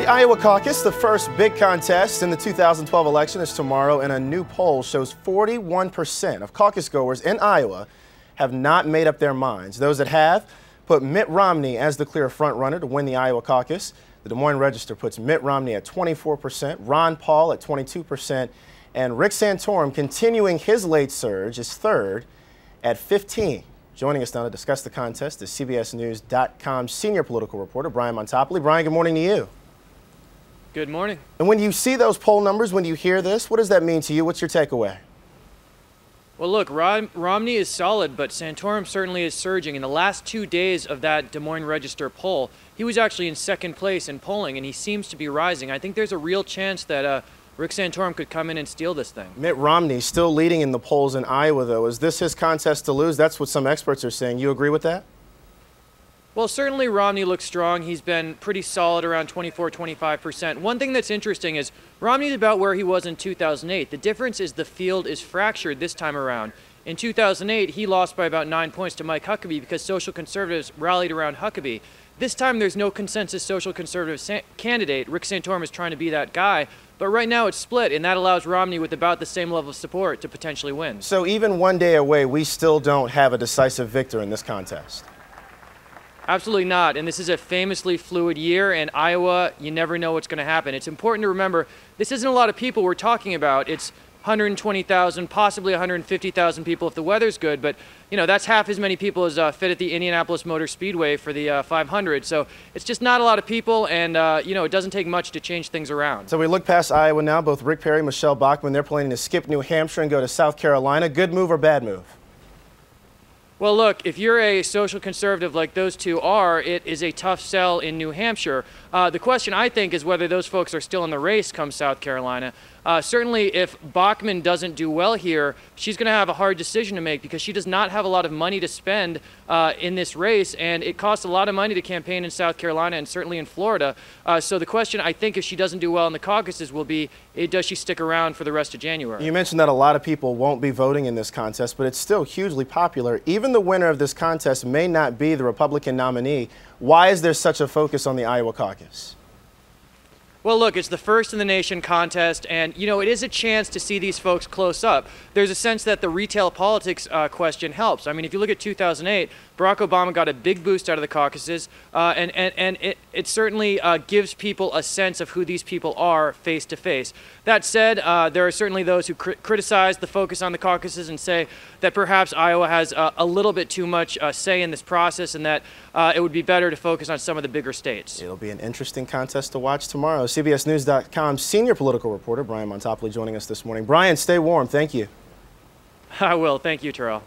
The Iowa caucus, the first big contest in the 2012 election, is tomorrow, and a new poll shows 41% of caucus goers in Iowa have not made up their minds. Those that have put Mitt Romney as the clear frontrunner to win the Iowa caucus. The Des Moines Register puts Mitt Romney at 24%, Ron Paul at 22%, and Rick Santorum, continuing his late surge, is third at 15%. Joining us now to discuss the contest is CBSNews.com senior political reporter Brian Montopoli. Brian, good morning to you. Good morning. And when you see those poll numbers, when you hear this, what does that mean to you? What's your takeaway? Well, look, Romney is solid, but Santorum certainly is surging. In the last 2 days of that Des Moines Register poll, he was actually in second place in polling, and he seems to be rising. I think there's a real chance that Rick Santorum could come in and steal this thing. Mitt Romney still leading in the polls in Iowa, though. Is this his contest to lose? That's what some experts are saying. You agree with that? Well, certainly Romney looks strong. He's been pretty solid, around 24–25%. One thing that's interesting is Romney's about where he was in 2008. The difference is the field is fractured this time around. In 2008, he lost by about 9 points to Mike Huckabee because social conservatives rallied around Huckabee. This time, there's no consensus social conservative candidate. Rick Santorum is trying to be that guy. But right now, it's split, and that allows Romney with about the same level of support to potentially win. So even 1 day away, we still don't have a decisive victor in this contest. Absolutely not, and this is a famously fluid year. In Iowa, you never know what's going to happen. It's important to remember, this isn't a lot of people we're talking about. It's 120,000, possibly 150,000 people if the weather's good, but you know, that's half as many people as fit at the Indianapolis Motor Speedway for the 500. So it's just not a lot of people, and you know, it doesn't take much to change things around. So we look past Iowa now. Both Rick Perry and Michelle Bachmann, they're planning to skip New Hampshire and go to South Carolina. Good move or bad move? Well, look, if you're a social conservative like those two are, it is a tough sell in New Hampshire. The question, I think, is whether those folks are still in the race come South Carolina. Certainly, if Bachmann doesn't do well here, she's going to have a hard decision to make because she does not have a lot of money to spend in this race, and it costs a lot of money to campaign in South Carolina and certainly in Florida. So the question, I think, if she doesn't do well in the caucuses will be, does she stick around for the rest of January? You mentioned that a lot of people won't be voting in this contest, but it's still hugely popular. Even the winner of this contest may not be the Republican nominee. Why is there such a focus on the Iowa caucus? Well, look, it's the first in the nation contest, and, you know, it is a chance to see these folks close up. There's a sense that the retail politics question helps. I mean, if you look at 2008, Barack Obama got a big boost out of the caucuses, and it certainly gives people a sense of who these people are face to face. That said, there are certainly those who criticize the focus on the caucuses and say that perhaps Iowa has a little bit too much say in this process and that it would be better to focus on some of the bigger states. It'll be an interesting contest to watch tomorrow. CBSNews.com senior political reporter Brian Montopoli joining us this morning. Brian, stay warm. Thank you. I will. Thank you, Terrell.